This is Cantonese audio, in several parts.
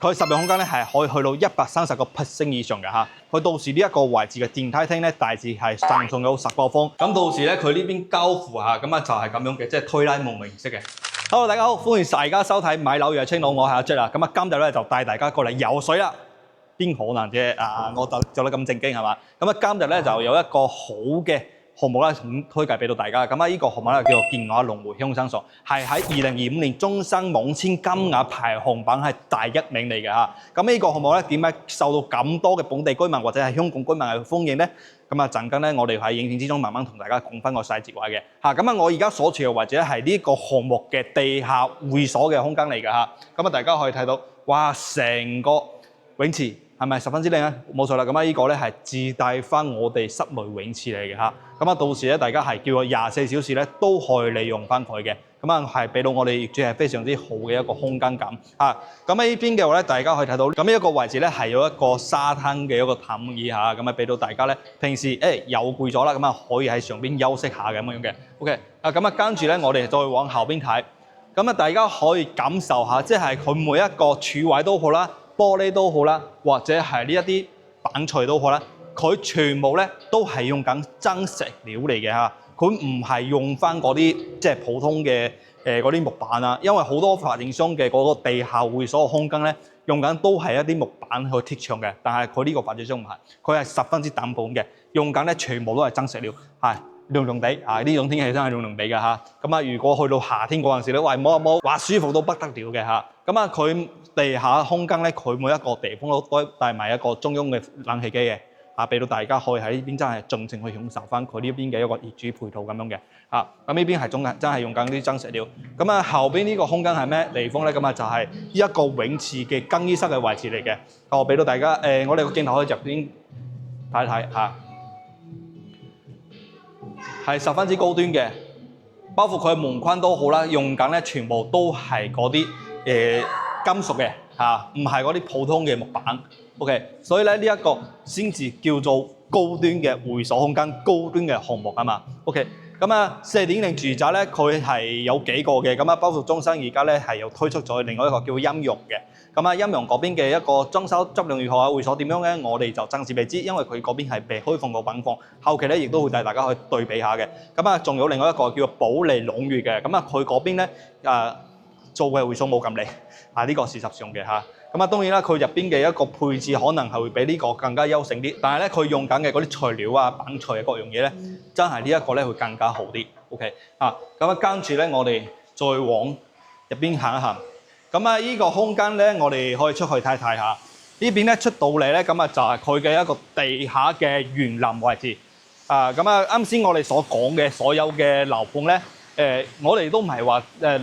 佢實用空間咧係可以去到130%以上嘅嚇。佢到時呢一個位置嘅電梯廳咧，大致係上仲有10個方。咁到時咧佢呢邊交付嚇，咁啊就係咁樣嘅，即係推拉門形式嘅。Hello， 大家好，歡迎大家收睇買樓嘅青佬，我係阿 Jack 啊。咁啊今日咧就帶大家過嚟游水啦。邊可能啫？我做得咁正經係嘛？咁啊今日咧就有一個好嘅項目咧，推介俾到大家。咁啊呢個項目咧叫做健雅龍迴香山所，係喺2025年終身網簽金額排行榜係第一名嚟嘅嚇。咁呢個項目咧點解受到咁多嘅本地居民或者係香港居民嘅歡迎咧？咁啊陣間咧我哋喺影片之中慢慢同大家講翻個細節位嘅嚇。咁啊我而家所處嘅位置咧係呢個項目嘅地下會所嘅空間嚟嘅嚇。咁啊大家可以睇到，哇成個泳池係咪十分之靚啊？冇錯啦，咁啊呢個咧係自帶翻我哋室內泳池嚟嘅嚇。咁啊到時咧大家係叫我24小時咧都可以利用翻佢嘅。咁啊係俾到我哋業主係非常之好嘅一個空間感嚇。咁喺呢邊嘅話咧，大家可以睇到，咁呢一個位置咧係有一個沙灘嘅一個躺椅嚇，咁啊俾到大家咧平時又攰咗啦，咁啊可以喺上邊休息下咁樣嘅。OK， 咁啊跟住咧我哋再往後邊睇，咁啊大家可以感受下，即係佢每一個柱位都好啦。玻璃都好啦，或者係呢一啲板材都好啦，佢全部咧都係用緊真石料嚟嘅嚇，佢唔係用翻嗰啲即係普通嘅嗰啲木板啊，因為好多發展商嘅嗰個地下會所嘅空間咧，用緊都係一啲木板去貼牆嘅，但係佢呢個發展商唔係，佢係十分之淡本嘅，用緊咧全部都係真石料，係涼涼地啊！呢種天氣真係涼涼地嘅嚇。咁啊，如果去到夏天嗰陣時咧，喂摸一摸，哇舒服到不得了嘅嚇。咁啊，佢地下空間咧，佢每一個地方都帶埋一個中央嘅冷氣機嘅，俾到大家可以喺呢邊真係盡情去享受翻佢呢邊嘅一個業主配套咁樣嘅。咁呢邊係真係用緊啲真石料。咁啊，後邊呢個空間係咩地方咧？咁啊就係一個泳池嘅更衣室嘅位置嚟嘅。我俾到大家我哋個鏡頭可以入邊睇一睇嚇。係十分之高端嘅，包括佢門框都好啦，用緊咧全部都係嗰啲金屬嘅嚇，唔係嗰啲普通嘅木板。OK， 所以咧呢一個先至叫做高端嘅會所空間，高端嘅項目啊嘛。OK， 咁啊4.0住宅咧，佢係有幾個嘅，咁啊包括中心而家咧係有推出咗另外一個叫陰陽嘅。咁啊，陰陽嗰邊嘅一個裝修質量如何啊？會所點樣咧？我哋就暫時未知，因為佢嗰邊係被開放個品況。後期咧，亦都會帶大家去對比下嘅。咁啊，仲有另外一個叫做保利朗悅嘅。咁啊，佢嗰邊咧做嘅會所冇咁靚呢個事實上嘅嚇。咁啊，當然啦，佢入邊嘅一個配置可能係會比呢個更加優勝啲。但係咧，佢用緊嘅嗰啲材料啊、板材啊各樣嘢咧，真係呢一個咧會更加好啲。OK 咁啊，跟住咧，我哋再往入邊行一行。咁啊，呢個空間咧，我哋可以出去睇睇下。呢邊咧出到嚟咧，咁啊就係佢嘅一個地下嘅園林位置。咁啊，啱先我哋所講嘅所有嘅樓盤咧，我哋都唔係話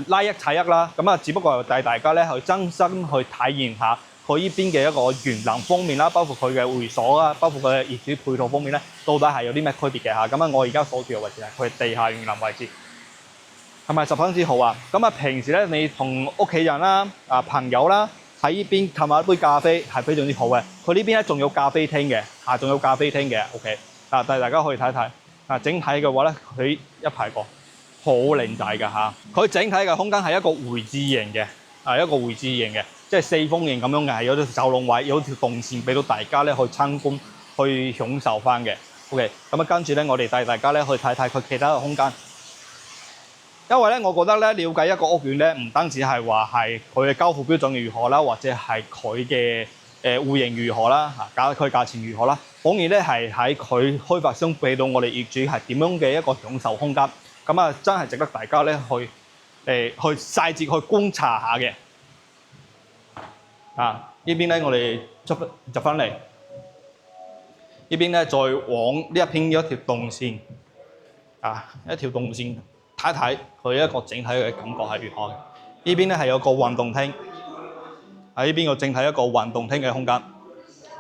拉一踩一啦。咁啊，只不過係帶大家咧去真心去體驗下佢呢邊嘅一個園林方面啦，包括佢嘅會所啦，包括佢嘅業主配套方面咧，到底係有啲咩區別嘅嚇。咁啊，我而家所住嘅位置係佢地下園林位置。係咪十分之好啊？咁啊，平時咧你同屋企人啦、朋友啦喺呢邊購買一杯咖啡係非常之好嘅。佢呢邊咧仲有咖啡廳嘅，仲有咖啡廳嘅。OK，但係大家可以睇睇整體嘅話咧，佢一排過好靚仔㗎嚇。佢整體嘅空間係一個回字形嘅，一個回字形嘅，即係四方形咁樣嘅，係有條走廊位，有條動線俾到大家咧去參觀、去享受翻嘅。OK，咁啊跟住咧，我哋帶大家咧去睇睇佢其他嘅空間。因為咧，我覺得咧，了解一個屋苑咧，唔單止係話係佢嘅交付標準如何啦，或者係佢嘅戶型如何啦，佢價錢如何啦，反而咧係喺佢開發商俾到我哋業主係點樣嘅一個享受空間。咁啊，真係值得大家咧去細節去觀察下嘅。呢邊咧我哋入翻嚟，呢邊咧再往呢一邊有一條動線，一條動線。睇睇佢一個整體嘅感覺係如何嘅。呢邊咧係有個運動廳，喺呢邊個整體一個運動廳嘅空間。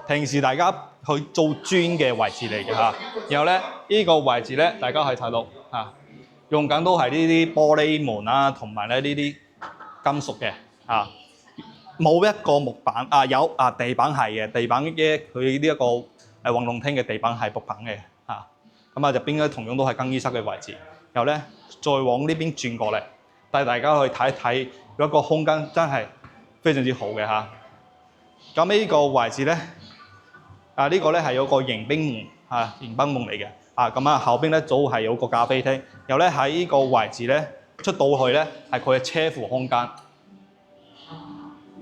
平時大家去做 gym 嘅位置嚟嘅嚇。然後咧呢個位置咧，大家可以睇到用緊都係呢啲玻璃門啦，同埋咧呢啲金屬嘅冇一個木板有地板係嘅，地板嘅佢呢一個運動廳嘅地板係木板嘅咁啊入邊咧同樣都係更衣室嘅位置。然後咧，再往呢邊轉過嚟，帶大家去睇一睇，有一個空間真係非常之好嘅嚇。咁呢個位置咧，呢個咧係有個迎賓門迎賓門嚟嘅。咁後邊咧早係有個咖啡廳，然後咧喺呢個位置咧出到去咧係佢嘅車庫空間。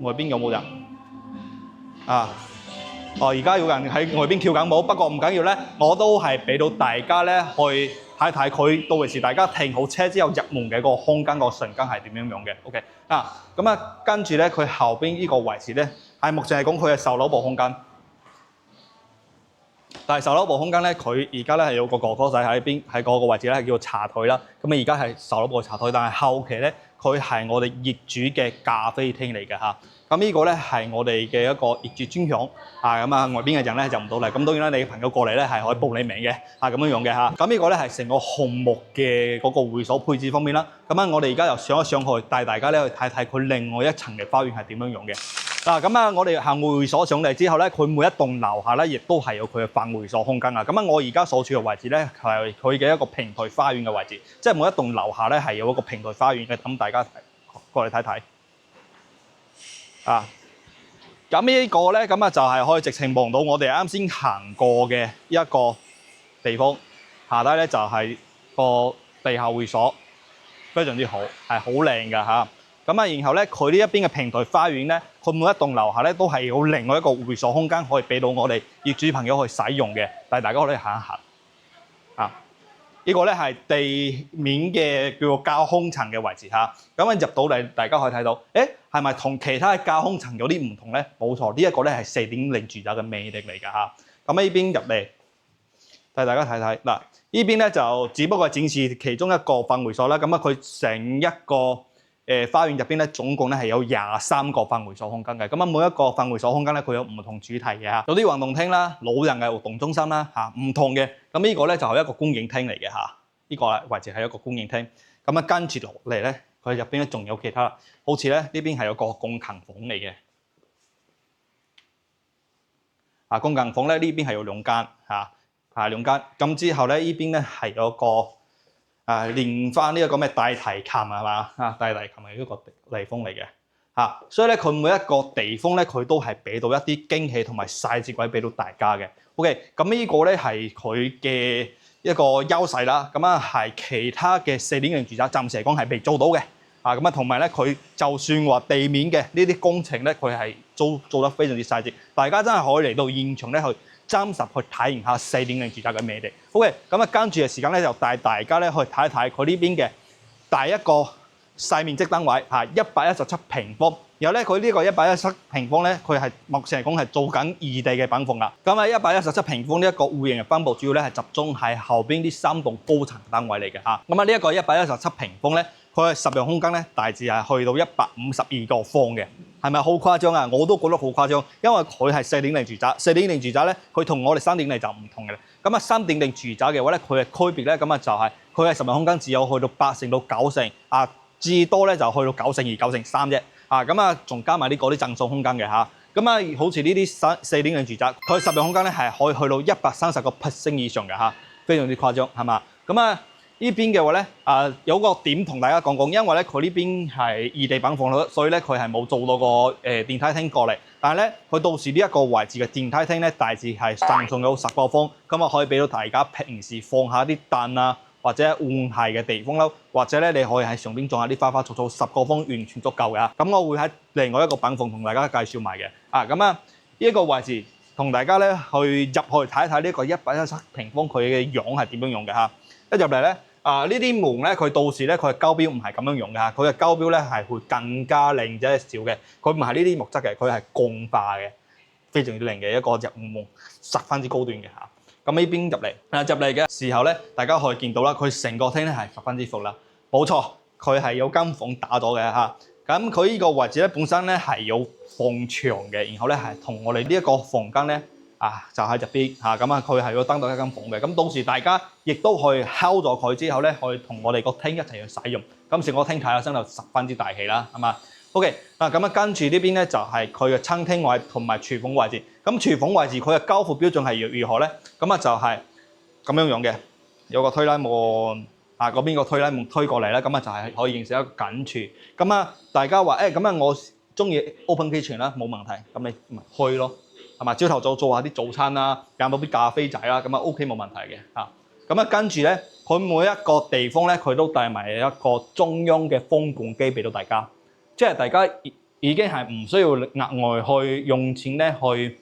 外邊有冇人？而家有人喺外邊跳緊舞，不過唔緊要咧，我都係俾到大家咧去睇睇佢到時大家停好車之後入門嘅個空間個瞬間係點樣樣嘅。OK 跟住咧佢後邊呢個位置咧係目前係講佢嘅售樓部空間。但係售樓部空間咧，佢而家咧係有個哥哥仔喺邊，喺嗰個位置咧係叫做茶台啦。咁而家係售樓部嘅茶台，但係後期咧佢係我哋業主嘅咖啡廳嚟嘅嚇。咁呢個咧係我哋嘅一個業主專享外邊嘅人咧就唔到嚟。咁當然啦，你嘅朋友過嚟咧係可以報你名嘅咁樣樣嘅嚇。咁呢個咧係成個項目嘅嗰個會所配置方面啦。咁我哋而家又上一上去帶大家咧去睇睇佢另外一層嘅花園係點樣樣嘅。我哋行會所上嚟之後咧，佢每一棟樓下咧，亦都係有佢嘅泛會所空間啊。我而家所處嘅位置咧，係佢嘅一個平台花園嘅位置，即係每一棟樓下咧係有一個平台花園嘅。咁大家過嚟睇睇咁呢個咧，就係可以直情望到我哋啱先行過嘅一個地方，下低咧就係個地下會所，非常之好，係好靚㗎嚇。然後咧，佢呢一邊嘅平台花園咧，佢每一棟樓下咧都係有另外一個會所空間可以俾到我哋業主朋友去使用嘅，但係大家可以行一行。呢個咧係地面嘅叫做交空層嘅位置嚇。入到嚟，大家可以睇到，係咪同其他嘅交空層有啲唔同咧？冇錯，呢一個咧係4.0住宅嘅魅力嚟㗎嚇。咁呢邊入嚟，帶大家睇睇嗱，呢邊咧就只不過展示其中一個泛會所啦。佢成一個花園入邊咧，總共咧係有23個泛會所空間嘅。每一個泛會所空間咧，佢有唔同主題嘅嚇，有啲運動廳啦、老人嘅活動中心啦唔同嘅。呢個咧就係一個觀影廳嚟嘅嚇，呢個位置係一個觀影廳。跟住落嚟咧，佢入邊咧仲有其他，好似咧呢邊係有個鋼琴房嚟嘅。鋼琴房咧呢邊係有2間2間。咁之後咧呢邊咧係有個連翻呢一個咩大提琴係嘛大提琴係一個地方嚟嘅所以咧佢每一個地方咧佢都係俾到一啲驚喜同埋細節位俾到大家嘅。OK， 咁呢個咧係佢嘅一個優勢啦。係其他嘅4.0住宅暫時嚟講係未做到嘅同埋咧佢就算話地面嘅呢啲工程咧，佢係做得非常之細節。大家真係可以嚟到現場咧去真實去體驗下4.0住宅嘅魅力。OK， 跟住嘅時間咧就帶大家咧去睇一睇佢呢邊嘅第一個細面積單位117平方。然後咧佢呢個117平方咧，佢係目前嚟講係做緊異地嘅板房啦。117平方呢一個戶型嘅分佈，主要咧係集中喺後邊啲3棟高層單位嚟嘅嚇。呢一個117平方咧，佢嘅實用空間咧大致係去到152個方嘅，係咪好誇張啊？我都覺得好誇張，因為佢係4.0住宅，4.0住宅咧，佢同我哋3.0就唔同嘅啦。3.0住宅嘅話咧，佢嘅區別咧，就係佢嘅實用空間只有去到8成到9成至多咧就去到9成2、9成3啫。仲加埋啲贈送空間嘅嚇。好似呢啲4.0住宅，佢實用空間咧係可以去到130% 以上嘅嚇，非常之誇張係嘛？呢邊嘅話咧，有個點同大家講講，因為咧佢呢邊係異地板房咯，所以咧佢係冇做到個電梯廳過嚟。但係咧，佢到時呢一個位置嘅電梯廳咧，大致係贈送有10個方，可以俾到大家平時放下啲凳或者換鞋嘅地方啦，或者咧你可以喺上邊種下啲花花草草，10個方完全足夠嘅。我會喺另外一個板房同大家介紹埋嘅。呢一個位置同大家咧去入去睇一睇呢個117平方佢嘅樣係點樣用嘅嚇。一入嚟咧，呢啲門咧佢到時咧佢嘅膠標唔係咁樣用嘅嚇，佢嘅膠標咧係會更加靚啫少嘅，佢唔係呢啲木質嘅，佢係鋼化嘅，非常之靚嘅一個入門，十分之高端嘅嚇。呢邊入嚟嘅時候咧，大家可以見到啦，佢成個廳咧係十分之闊啦。冇錯，佢係有間房打咗嘅嚇。佢呢個位置咧本身咧係有放牆嘅，然後咧係同我哋呢一個房間咧就喺入邊嚇。佢係有單獨一間房嘅。到時大家亦都可以敲咗佢之後咧，可以同我哋個廳一齊去使用。成個廳睇下身就十分之大氣啦，係嘛？OK， 跟住呢邊咧就係佢嘅餐廳位同埋廚房位置。廚房位置佢嘅交付標準係如何咧？就係咁樣樣嘅，有個推拉門嗰邊個推拉門推過嚟咧，就係可以形成一個緊廚。大家話我中意 open kitchen 啦，冇問題，咁你咪開咯，係嘛？朝頭早做下啲早餐啦，飲到啲咖啡仔啦，咁啊 OK 冇問題嘅嚇。咁啊跟住咧，佢每一個地方咧，佢都帶埋一個中央嘅風管機俾到大家，即係大家已經係唔需要額外去用錢咧去，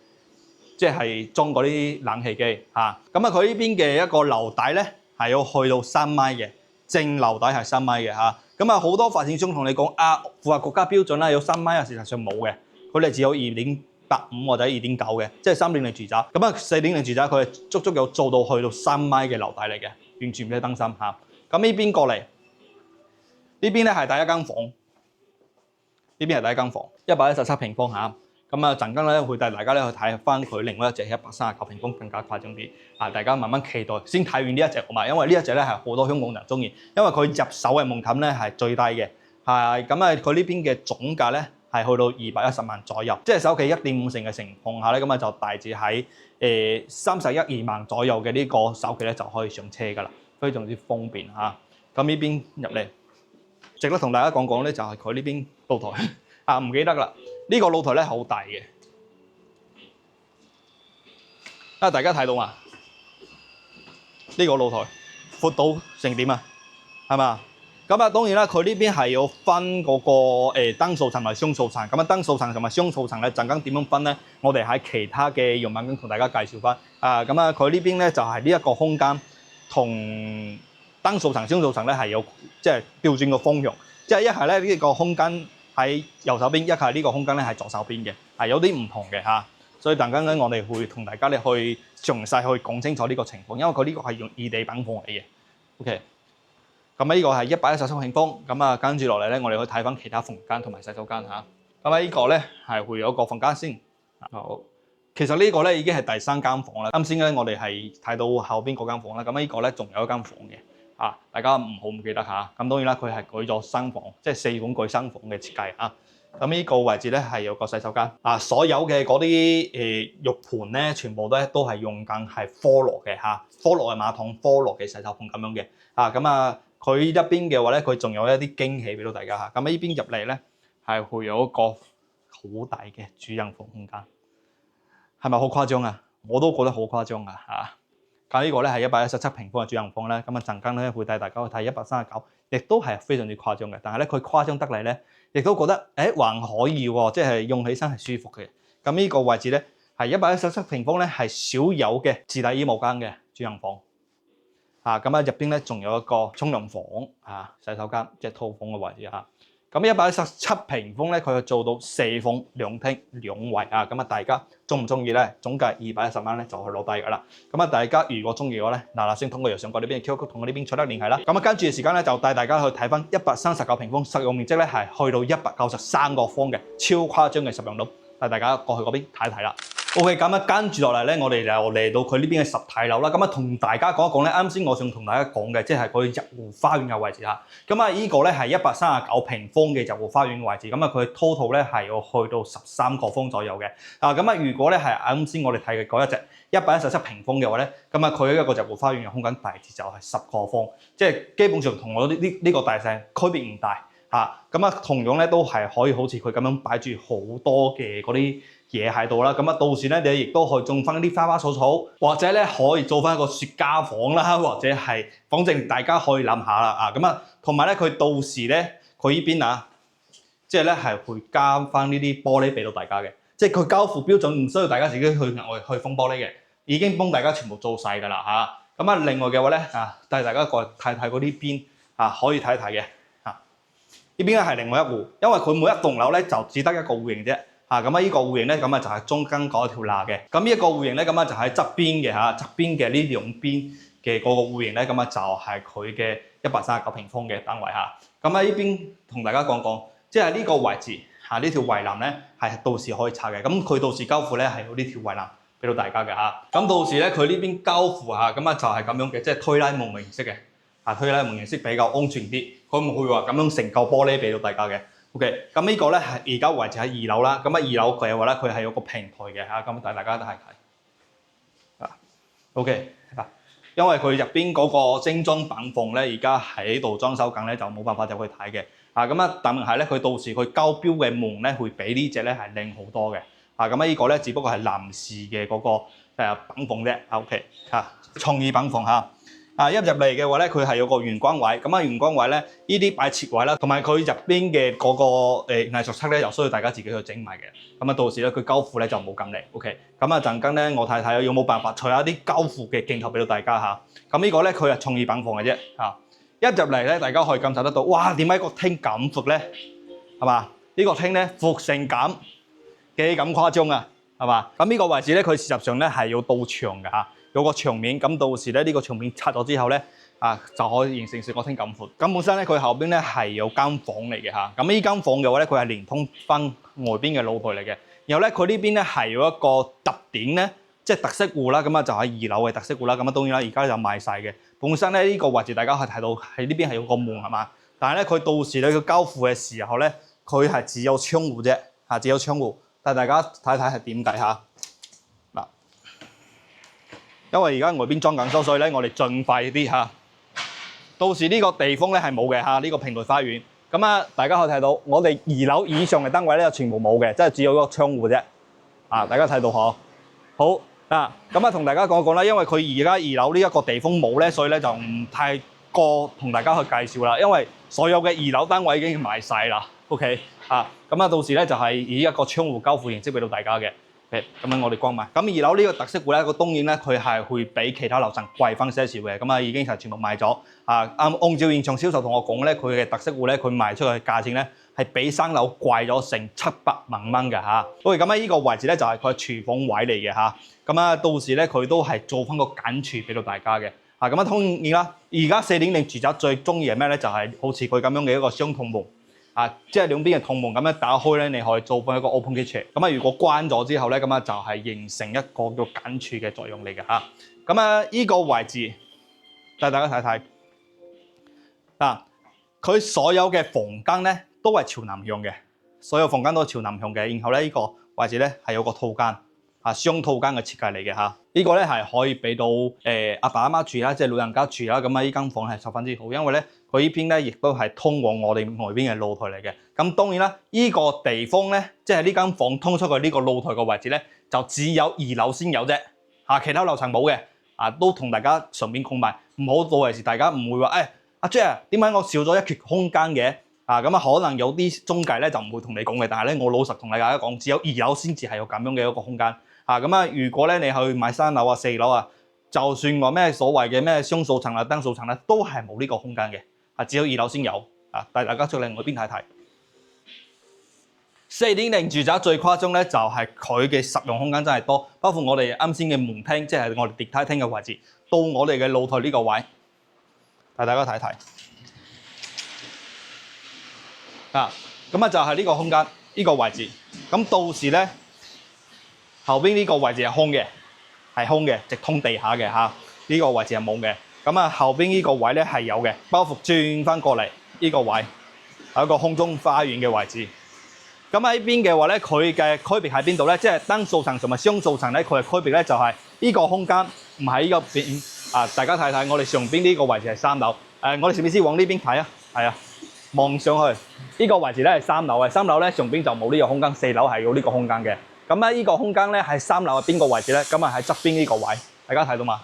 即係裝嗰啲冷氣機嚇。咁啊佢呢邊嘅一個樓底咧係要去到3米嘅，正樓底係3米嘅嚇。咁啊好多發展商同你講啊，符合國家標準啦，有3米啊，事實上冇嘅，佢哋只有2.85或者2.9嘅，即係3.0住宅。咁啊4.0住宅佢係足足有做到去到3米嘅樓底嚟嘅，完全唔使擔心嚇。咁呢邊過嚟，呢邊咧係第一間房，呢邊係第一間房，117平方嚇。咁啊陣間咧會帶大家咧去睇翻佢另外一隻139平方更加誇張啲啊！大家慢慢期待，先睇完呢一隻好嘛？因為呢一隻咧係好多香港人中意，因為佢入手嘅門檻咧係最低嘅，係咁啊佢呢邊嘅總價咧係去到210萬左右，即係首期1.5成嘅情況下咧，咁啊就大致喺31-2萬左右嘅呢個首期咧就可以上車噶啦，非常之方便嚇。咁呢邊入嚟，值得同大家講講咧就係佢呢邊露台啊，唔記得啦。呢個露台咧好大嘅，啊大家睇到嘛？呢個露台闊到成點啊？係嘛？咁啊當然啦，佢呢邊係要分嗰個單數層同埋雙數層。咁啊單數層同埋雙數層咧，陣間點樣分咧？我哋喺其他嘅樣板間同大家介紹翻。咁啊佢呢邊咧就係呢一個空間同單數層、雙數層咧係有即係調轉個方向，即係一係咧呢個空間喺右手邊，一係呢個空間咧係左手邊嘅，係有啲唔同嘅嚇。所以陣間咧，我哋會同大家咧去詳細去講清楚呢個情況，因為佢呢個係用異地板房嚟嘅。OK， 咁呢個係117平方，咁啊跟住落嚟咧，我哋去睇翻其他房間同埋洗手間嚇。咁啊呢個咧係會有一個房間先。好，其實呢個咧已經係第3間房啦。啱先咧我哋係睇到後邊嗰間房啦，咁呢個咧仲有一間房嘅。大家唔好唔記得嚇。咁當然啦，佢係改咗新房，即係4款改新房嘅設計啊。咁呢個位置咧係有個洗手間。所有嘅嗰啲浴盤咧，全部都係用緊係科羅嘅嚇，科羅嘅馬桶、科羅嘅洗手盆咁樣嘅。咁啊，佢一邊嘅話咧，佢仲有一啲驚喜俾到大家嚇。咁呢邊入嚟咧係會有一個好大嘅主人房空間，係咪好誇張啊？我都覺得好誇張啊嚇。咁呢個咧係117平方嘅主人房咧，咁啊陣間咧會帶大家去睇139，亦都係非常之誇張嘅。但係咧佢誇張得嚟咧，亦都覺得還可以喎，即係用起身係舒服嘅。咁呢個位置咧係117平方咧係少有嘅自帶衣帽間嘅主人房。咁啊入邊咧仲有一個沖涼房洗手間，即係套房嘅位置嚇。咁117平方咧，佢做到4房2廳2衛咁啊！大家中唔中意咧？總計210萬咧就去攞低㗎啦。咁啊，大家如果中意嘅話咧，嗱先通過右上角呢邊嘅 QR code同我呢邊取得聯繫啦。咁啊，跟住嘅時間咧就帶大家去睇翻139平方實用面積咧係去到193個方嘅超誇張嘅實用率，帶大家過去嗰邊睇一睇啦。OK， 咁啊跟住落嚟咧，我哋就嚟到佢呢邊嘅實體樓啦。咁啊，同大家講一講咧，啱先我想同大家講嘅，即係佢日湖花園嘅位置嚇。咁啊，呢個咧係139平方嘅日湖花園嘅位置。咁啊，佢 total 咧係要去到13個方左右嘅。咁啊，如果咧係啱先我哋睇嘅嗰一隻117平方嘅話咧，咁啊，佢一個日湖花園嘅空間大致就係10個方，即係基本上同我呢個大細區別唔大嚇。咁啊，同樣咧都係可以好似佢咁樣擺住好多嘅嗰啲嘢喺度啦，咁啊到時咧你亦都可以種翻啲花花草草，或者咧可以做翻一個雪茄房啦，或者係，反正大家可以諗下啦咁啊，同埋咧佢到時咧佢呢邊即係咧係會加翻呢啲玻璃俾到大家嘅，即係佢交付標準唔需要大家自己去額外去封玻璃嘅，已經幫大家全部做晒㗎啦嚇。咁啊另外嘅話咧帶大家過嚟睇睇嗰啲邊可以睇一睇嘅呢邊咧係另外一戶，因為佢每一棟樓咧就只得一個戶型啫。咁啊，呢個戶型咧，咁啊就係中間嗰條罅嘅。咁呢一個戶型咧，咁啊就喺側邊嘅側邊嘅呢兩邊嘅嗰個戶型咧，咁啊就係佢嘅139平方嘅單位嚇。咁啊呢邊同大家講講，即係呢個位置呢條圍欄咧係到時可以拆嘅。咁佢到時交付咧係有呢條圍欄俾到大家嘅嚇。咁到時咧佢呢邊交付咁啊就係咁樣嘅，即係推拉門形式嘅推拉門形式比較安全啲，佢唔會話咁樣成嚿玻璃俾到大家嘅。OK， 咁呢個咧係而家位置喺2樓啦。咁啊2樓佢嘅話咧，佢係有個平台嘅咁帶大家都係睇OK 因為佢入邊嗰個精裝板縫咧，而家喺度裝修緊咧，就冇辦法入去睇嘅。咁啊，但係咧，佢到時佢交標嘅門咧，會比呢隻咧係靚好多嘅。咁啊，呢個咧只不過係男士嘅嗰個板縫啫。OK 創意板縫嚇。一入嚟嘅話咧，佢係有個玄關位，咁啊玄關位咧，呢啲擺設位啦，同埋佢入邊嘅嗰個藝術漆咧，又需要大家自己去整埋嘅。咁啊，到時咧佢交付咧就冇咁靚。OK， 咁啊陣間咧，我睇睇有冇辦法除下啲交付嘅鏡頭俾到大家嚇。咁呢個咧佢係創意板縫嘅啫嚇。一入嚟咧，大家可以感受得到，哇！點解個廳咁闊咧？係嘛？呢個廳咧闊成咁幾咁誇張啊？係嘛？咁呢個位置咧，佢事實上咧係要倒牆嘅嚇。有個牆面，咁到時咧呢個牆面拆咗之後咧，就可以形成成個廳咁闊。咁本身咧佢後邊咧係有間房嚟嘅嚇。咁呢間房嘅話咧，佢係連通翻外邊嘅露台嚟嘅。然後咧佢呢邊咧係有一個特點咧，即係特色戶啦。咁啊就喺2樓嘅特色戶啦。咁啊當然啦，而家就賣晒嘅。本身咧呢個位置大家可以睇到喺呢邊係有個門係嘛，但係咧佢到時咧佢交付嘅時候咧，佢係只有窗戶啫，只有窗戶。但係大家睇睇係點計嚇？因為而家外邊裝緊修，所以咧我哋盡快啲嚇。到時呢個地方咧係冇嘅嚇，呢個平台花園。咁啊，大家可以睇到，我哋2樓以上嘅單位咧全部冇嘅，即係只有一個窗戶啫。大家睇到嗬？好咁啊，同大家講講啦，因為佢而家2樓呢一個地方冇咧，所以咧就唔太過同大家去介紹啦。因為所有嘅2樓單位已經賣晒啦。OK 咁啊，到時咧就係以一個窗戶交付形式俾到大家嘅。咁樣我哋關埋。咁2樓呢個特色戶咧，個當然咧佢係會比其他樓層貴翻些少嘅。咁啊已經係全部賣咗。按照現場銷售同我講咧，佢嘅特色戶咧，佢賣出去嘅價錢咧係比3樓貴咗成700萬蚊嘅嚇。OK，咁呢個位置咧就係佢廚房位嚟嘅嚇。咁啊到時咧佢都係做翻個簡廚俾到大家嘅。咁啊當然啦，而家4.0住宅最中意係咩咧？就係好似佢咁樣嘅一個雙筒門。即係兩邊嘅筒門咁樣打開咧，你可以做翻一個 open kitchen。咁啊，如果關咗之後咧，咁啊就係形成一個叫簡廚嘅作用嚟嘅嚇。咁啊，依個位置帶大家睇睇佢所有嘅房間咧都係朝南向嘅，所有房間都係朝南向嘅。然後咧呢個位置咧係有個套間雙套間嘅設計嚟嘅嚇。呢個咧係可以俾到阿爸阿媽住啦，即係老人家住啦。咁啊，呢間房係十分之好，因為咧佢呢邊咧亦都係通往我哋外邊嘅露台嚟嘅。咁當然啦，呢個地方咧，即係呢間房通出去呢個露台嘅位置咧，就只有2樓先有啫。其他樓層冇嘅。都同大家順便講埋，唔好到時大家唔會話阿 Jack 點解我少咗一缺空間嘅？咁可能有啲中介咧就唔會同你講嘅，但係咧我老實同大家講，只有2樓先至係有咁樣嘅一個空間。如果咧你去買3樓4樓就算話咩所謂嘅咩雙數層單數層都係冇呢個空間嘅。只有2樓先有。帶大家出嚟外邊睇睇。4.0住宅最誇張咧，就係佢嘅實用空間真係多，包括我哋啱先嘅門廳，即係我哋疊梯廳嘅位置，到我哋嘅露台呢個位，帶大家睇睇。咁就係呢個空間，呢個位置。咁到時咧，後邊呢個位置係空嘅，直通地下嘅嚇。呢個位置係冇嘅。咁後邊呢個位咧係有嘅，包括轉翻過嚟呢個位，係一個空中花園嘅位置。咁喺邊嘅話咧，佢嘅區別喺邊度咧？即係單數層同埋雙數層咧，佢嘅區別咧就係呢個空間唔喺呢個邊。大家睇睇，我哋上邊呢個位置係3樓。我哋是唔是往呢邊睇啊？係啊，望上去呢個位置咧係3樓嘅。3樓咧上邊就冇呢個空間，4樓係有呢個空間嘅。咁呢個空間咧係3樓係邊個位置咧？咁喺側邊呢個位，大家睇到嘛？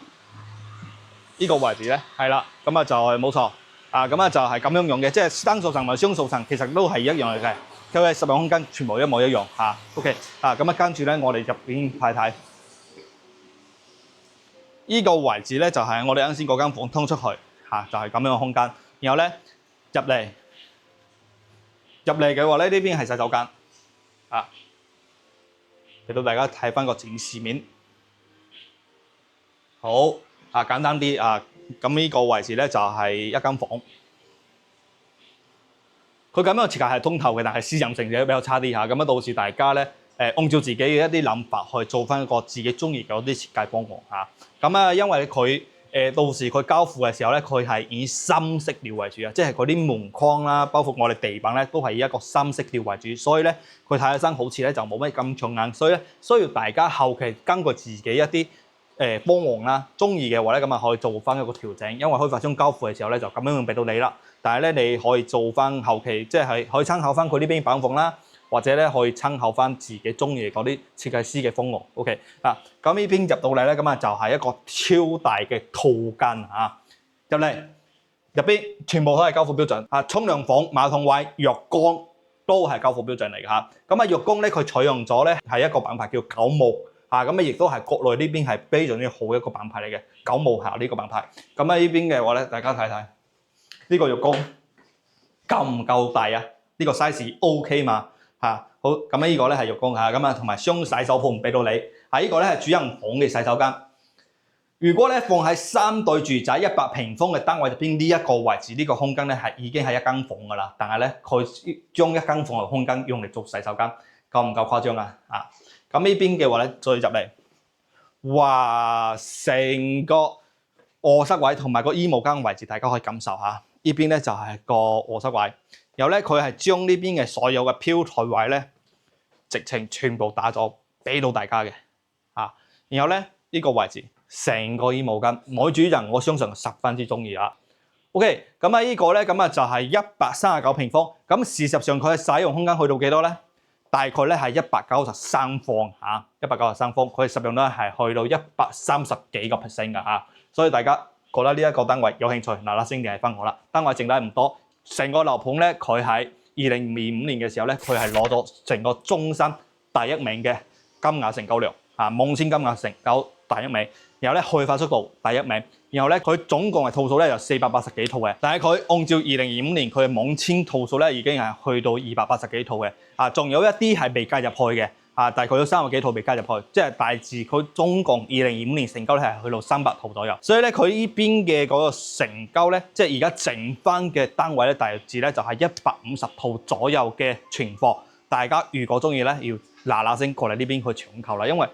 呢個位置咧係啦，咁就係冇錯。咁就係咁樣用嘅，即係單數層同埋雙數層其實都係一樣嚟嘅。佢嘅實用空間全部一模一樣嚇。OK，咁跟住咧，我哋入邊睇睇。呢個位置咧就係我哋啱先嗰間房通出去就係咁樣嘅空間。然後咧入嚟嘅話咧，呢邊係洗手間俾到大家睇翻個展示面。好簡單啲咁呢個位置咧就係一間房。佢咁樣嘅設計係通透嘅，但係私人性就比較差啲嚇。咁到時大家咧按照自己嘅一啲諗法去做翻一個自己中意嘅一啲設計方案嚇。咁因為佢到時佢交付嘅時候咧，佢係以深色調為主即係嗰啲門框啦，包括我哋地板咧都係以一個深色調為主，所以咧佢睇起身好似咧就冇乜咁重眼，所以咧需要大家後期根據自己一啲方案啦，中意嘅話咧，咁啊可以做翻一個調整，因為開發商交付嘅時候咧就咁樣俾到你啦。但係咧你可以做翻後期，即係可以參考翻佢呢邊板房啦，或者咧可以參考翻自己中意嗰啲設計師嘅方案。OK 啊，咁呢邊入到嚟咧，咁啊就係一個超大嘅套間啊，入嚟入邊全部都係交付標準啊，沖涼房、馬桶位、浴缸都係交付標準嚟嘅嚇。咁啊浴缸咧佢採用咗咧係一個品牌叫九牧。啊，咁啊，亦都係國內呢邊係非常之好一個品牌嚟嘅，九牧下呢個品牌。咁喺呢邊嘅話咧，大家睇睇呢個浴缸夠唔夠大啊？呢個 size OK 嘛？嚇，好，咁呢個咧係浴缸嚇，咁啊同埋雙洗手盆俾到你。呢個咧係主人房嘅洗手間。如果咧放喺3對住宅100平方嘅單位入邊呢一個位置，呢個空間咧係已經係一間房噶啦，但係咧佢將一間房嘅空間用嚟做洗手間，夠唔夠誇張啊？啊！咁呢邊嘅話咧，再入嚟，哇！成個卧室位同埋個衣帽間位置，大家可以感受下。呢邊咧就係個卧室位，然後咧佢係將呢邊嘅所有嘅飄台位咧，直情全部打咗俾到大家嘅，啊！然後咧呢個位置，成個衣帽間，每主人我相信十分之中意啊。OK， 咁啊呢個咧咁啊就係139平方，咁事實上佢嘅使用空間去到幾多咧？大概咧係193方嚇，193方，佢實用咧係去到130幾個%㗎嚇，所以大家覺得呢一個單位有興趣，嗱聲聯繫翻我啦。單位剩低唔多，成個樓盤咧佢喺2025年嘅時候咧，佢係攞咗成個中山第1名嘅金額成交量嚇，網簽金額成交第1名，然後咧去化速度第1名。然後咧，佢總共係套數咧有480幾套嘅，但係佢按照2025年佢嘅網簽套數咧已經係去到280幾套嘅，啊，仲有一啲係未加入去嘅，啊，大概有30幾套未加入去，即係大致佢總共2025年成交咧係去到300套左右，所以咧佢呢邊嘅嗰個成交咧，即係而家剩翻嘅單位咧，大致咧就係150套左右嘅存貨，大家如果中意咧，要嗱聲過嚟呢邊去搶購啦，因為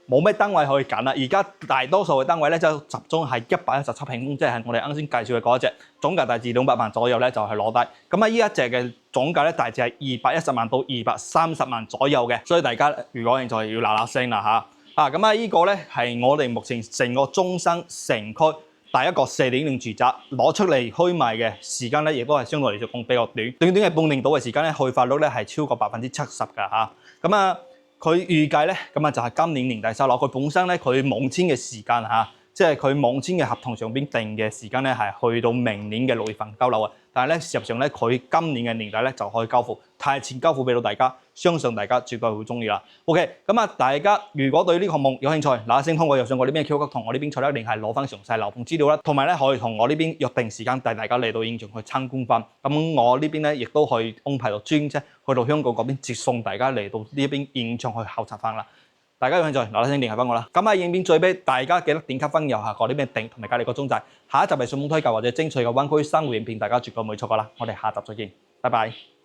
冇咩單位可以揀啦，而家大多數嘅單位咧就集中係117平方，即係我哋啱先介紹嘅嗰一隻，總價大致200萬左右咧就係攞低。咁啊呢一隻嘅總價咧大致係210萬到230萬左右嘅，所以大家如果興趣要嗱聲啦嚇。咁啊呢個咧係我哋目前成個中山城區第一個4.0住宅攞出嚟開賣嘅時間咧，亦都係相對嚟講比較短，短嘅半年到嘅時間咧，去化率咧係超過70%㗎嚇。咁啊〜佢預計咧，咁啊就係今年年底收樓。佢本身咧，佢網簽嘅時間嚇，即係佢網簽嘅合同上邊定嘅時間咧，係去到明年嘅6月份交樓啊。但係咧，事實上咧，佢今年嘅年底咧就可以交付，提前交付俾到大家，相信大家絕對會中意啦。OK，咁啊，大家如果對呢個項目有興趣，嗱聲通過右上角呢邊 QR code同我呢邊取得聯繫，攞翻詳細樓盤資料啦，同埋咧可以同我呢邊約定時間帶大家嚟到現場去參觀翻。咁我呢邊咧亦都可以安排到專車去到香港嗰邊接送大家嚟到呢邊現場去考察翻啦。大家有興趣，嗱聲聯繫翻我啦。咁喺影片最尾，大家記得點擊翻右下角呢邊訂同埋隔離個鐘仔。下一集係順豐推介或者精粹嘅灣區生活影片，大家絕對唔會錯過啦。我哋下集再見，拜拜。